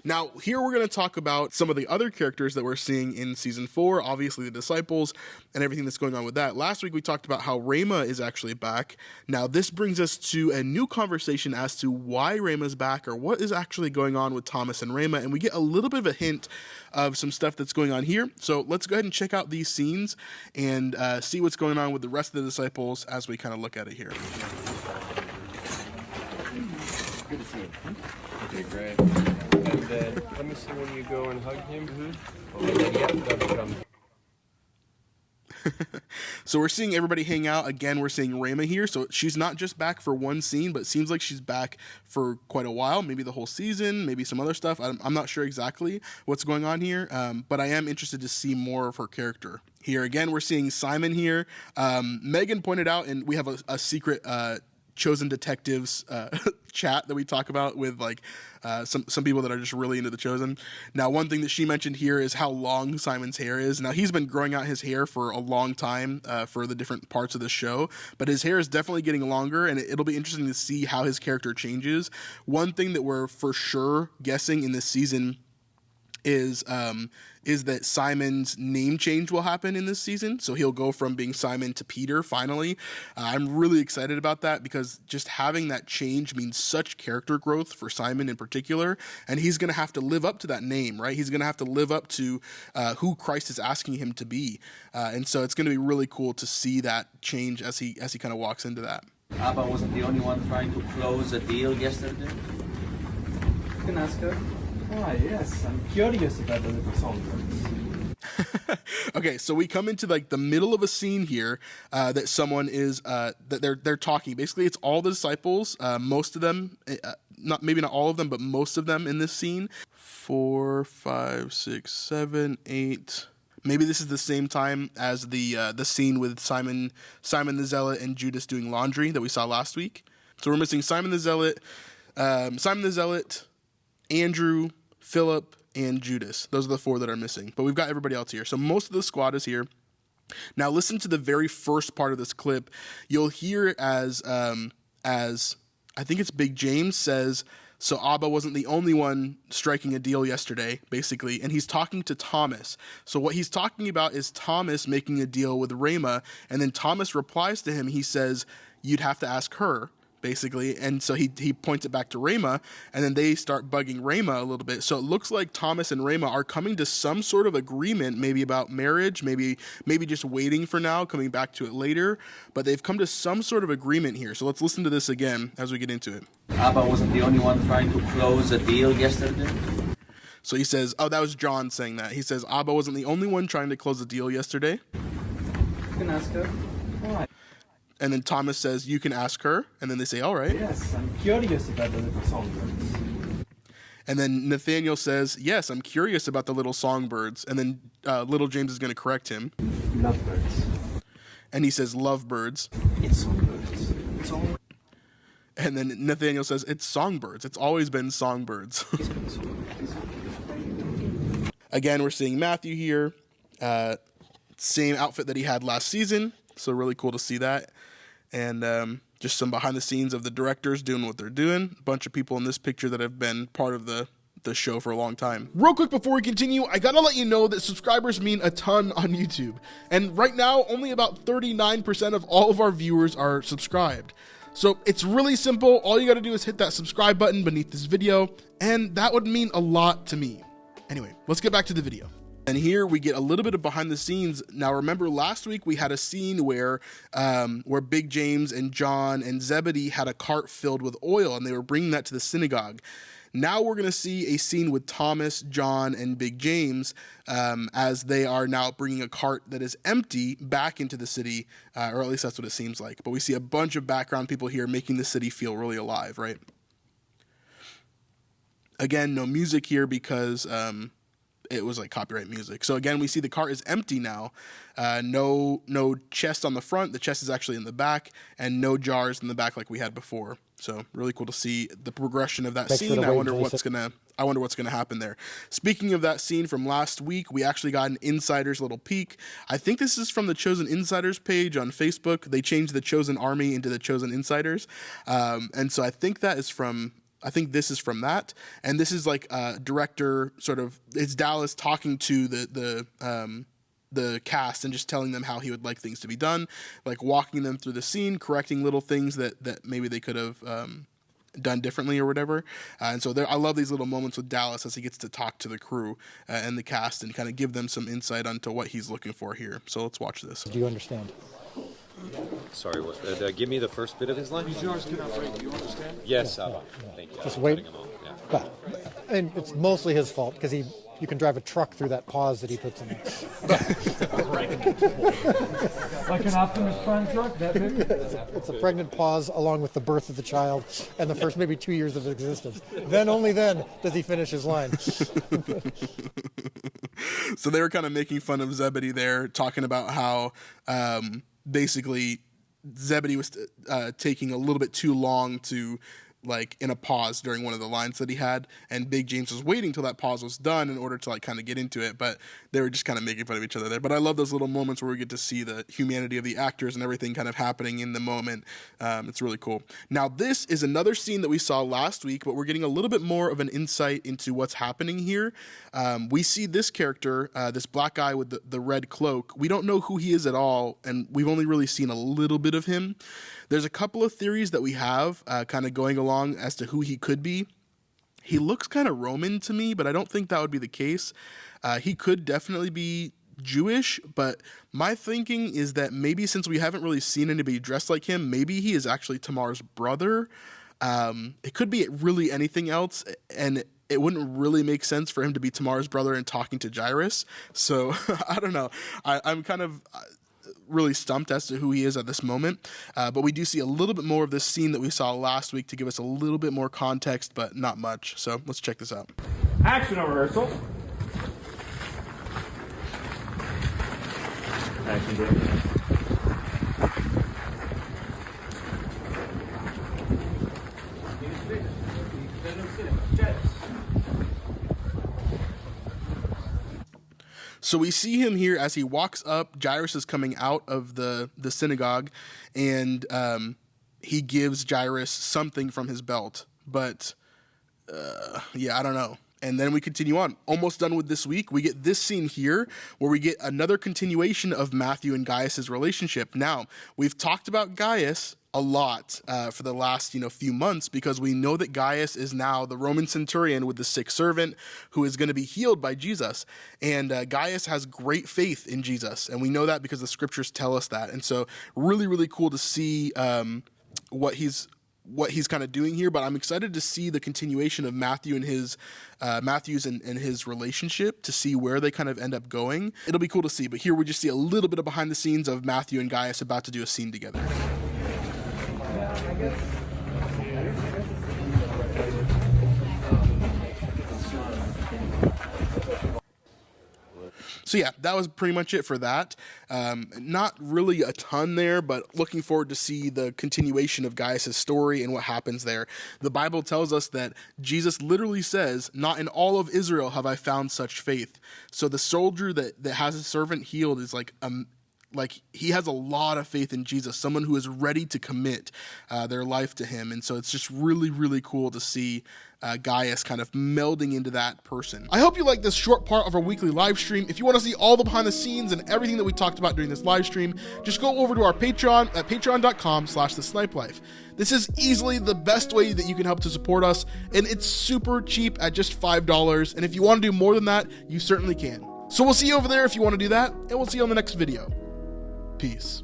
Now, here we're going to talk about some of the other characters that we're seeing in Season 4, obviously the disciples and everything that's going on with that. Last week we talked about how Rhema is actually back. Now, this brings us to a new conversation as to why Rhema's back or what is actually going on with Thomas and Ramah, and we get a little bit of a hint of some stuff that's going on here. So let's go ahead and check out these scenes and see what's going on with the rest of the disciples as we kind of look at it here. Good to see you. Okay, great. And let me see when you go and hug him. Mm-hmm. And then, yeah, that'll come. So we're seeing everybody hang out. Again, we're seeing Rhema here. So she's not just back for one scene, but it seems like she's back for quite a while, maybe the whole season, maybe some other stuff. I'm not sure exactly what's going on here, but I am interested to see more of her character. Here again, we're seeing Simon here. Megan pointed out, and we have a secret Chosen Detectives chat that we talk about with like some people that are just really into the Chosen. Now, one thing that she mentioned here is how long Simon's hair is. Now, he's been growing out his hair for a long time for the different parts of the show, but his hair is definitely getting longer, and it'll be interesting to see how his character changes. One thing that we're for sure guessing in this season is that Simon's name change will happen in this season. So he'll go from being Simon to Peter finally. I'm really excited about that because just having that change means such character growth for Simon in particular. And he's going to have to live up to that name, right? He's going to have to live up to who Christ is asking him to be. And so it's going to be really cool to see that change as he kind of walks into that. Abba wasn't the only one trying to close a deal yesterday. You can ask her. Ah, yes, I'm curious about the little songbirds. Okay, so we come into like the middle of a scene here that someone is that they're talking. Basically, it's all the disciples, most of them, not all of them, but most of them in this scene. 4, 5, 6, 7, 8. Maybe this is the same time as the scene with Simon the Zealot and Judas doing laundry that we saw last week. So we're missing Simon the Zealot, Andrew, Philip, and Judas. Those are the 4 that are missing. But we've got everybody else here. So most of the squad is here. Now listen to the very first part of this clip. You'll hear as I think it's Big James says, so Abba wasn't the only one striking a deal yesterday, basically, and he's talking to Thomas. So what he's talking about is Thomas making a deal with Rhema, and then Thomas replies to him. He says, you'd have to ask her, basically, and so he points it back to Rhema, and then they start bugging Rhema a little bit. So it looks like Thomas and Rhema are coming to some sort of agreement, maybe about marriage, maybe just waiting for now, coming back to it later, but they've come to some sort of agreement here. So let's listen to this again as we get into it. Abba wasn't the only one trying to close a deal yesterday. So he says, oh, that was John saying that. He says, Abba wasn't the only one trying to close a deal yesterday. You can ask her. Why? And then Thomas says, you can ask her. And then they say, all right. Yes, I'm curious about the little songbirds. And then Nathaniel says, yes, I'm curious about the little songbirds. And then little James is going to correct him. Lovebirds. And he says, lovebirds. It's songbirds. It's all... And then Nathaniel says, it's songbirds. It's always been songbirds. Again, we're seeing Matthew here. Same outfit that he had last season. So really cool to see that. And just some behind the scenes of the directors doing what they're doing. A bunch of people in this picture that have been part of the show for a long time. Real quick before we continue, I gotta let you know that subscribers mean a ton on YouTube. And right now, only about 39% of all of our viewers are subscribed. So it's really simple. All you gotta do is hit that subscribe button beneath this video, and that would mean a lot to me. Anyway, let's get back to the video. And here we get a little bit of behind the scenes. Now, remember last week we had a scene where Big James and John and Zebedee had a cart filled with oil, and they were bringing that to the synagogue. Now we're going to see a scene with Thomas, John, and Big James as they are now bringing a cart that is empty back into the city, or at least that's what it seems like. But we see a bunch of background people here making the city feel really alive, right? Again, no music here because it was like copyright music. So again, we see the cart is empty now. No chest on the front. The chest is actually in the back, and no jars in the back like we had before. So really cool to see the progression of that scene. I wonder what's gonna happen there. Speaking of that scene from last week, we actually got an insider's little peek. I think this is from the Chosen Insiders page on Facebook. They changed the Chosen Army into the Chosen Insiders, and so I think that is from I think this is from that, and this is like director sort of, it's Dallas talking to the cast and just telling them how he would like things to be done, like walking them through the scene, correcting little things that maybe they could have done differently or whatever. And so I love these little moments with Dallas as he gets to talk to the crew and the cast and kind of give them some insight onto what he's looking for here. So let's watch this. Do you understand? Sorry, what, give me the first bit of his line. These yards cannot break. Do you understand? Yes, Saba. Thank you. Just wait. Cutting him off, yeah. But, and it's mostly his fault because you can drive a truck through that pause that he puts in there. Like an Optimus Prime truck, that big? It's a pregnant pause along with the birth of the child and the first maybe 2 years of existence. Then, only then, does he finish his line. So they were kind of making fun of Zebedee there, talking about how basically Zebedee was taking a little bit too long to, like, in a pause during one of the lines that he had, and Big James was waiting till that pause was done in order to, like, kind of get into it, but they were just kind of making fun of each other there. But I love those little moments where we get to see the humanity of the actors and everything kind of happening in the moment. It's really cool. Now, this is another scene that we saw last week, but we're getting a little bit more of an insight into what's happening here. We see this character, this black guy with the red cloak. We don't know who he is at all, and we've only really seen a little bit of him. There's a couple of theories that we have kind of going along as to who he could be. He looks kind of Roman to me, but I don't think that would be the case. He could definitely be Jewish, but my thinking is that maybe since we haven't really seen anybody dressed like him, maybe he is actually Tamar's brother. It could be really anything else, and it wouldn't really make sense for him to be Tamar's brother and talking to Gaius. So I don't know. I'm kind of really stumped as to who he is at this moment, but we do see a little bit more of this scene that we saw last week to give us a little bit more context, but not much. So let's check this out. Action rehearsal. Action rehearsal. So we see him here as he walks up. Jairus is coming out of the synagogue, and he gives Jairus something from his belt. But, yeah, I don't know. And then we continue on. Almost done with this week. We get this scene here where we get another continuation of Matthew and Gaius' relationship. Now, we've talked about Gaius a lot for the last few months, because we know that Gaius is now the Roman centurion with the sick servant who is going to be healed by Jesus, and Gaius has great faith in Jesus, and we know that because the scriptures tell us that. And so really, really cool to see what he's kind of doing here. But I'm excited to see the continuation of Matthew and his Matthew's and his relationship, to see where they kind of end up going. It'll be cool to see. But here we just see a little bit of behind the scenes of Matthew and Gaius about to do a scene together. So yeah, that was pretty much it for that. Not really a ton there, but looking forward to see the continuation of Gaius' story and what happens there. The Bible tells us that Jesus literally says, "Not in all of Israel have I found such faith." So the soldier that has his servant healed is like he has a lot of faith in Jesus, someone who is ready to commit their life to him. And so it's just really, really cool to see Gaius kind of melding into that person. I hope you like this short part of our weekly live stream. If you want to see all the behind the scenes and everything that we talked about during this live stream, just go over to our Patreon at patreon.com/thesnipelife. This is easily the best way that you can help to support us, and it's super cheap at just $5. And if you want to do more than that, you certainly can. So we'll see you over there if you want to do that, and we'll see you on the next video. Peace.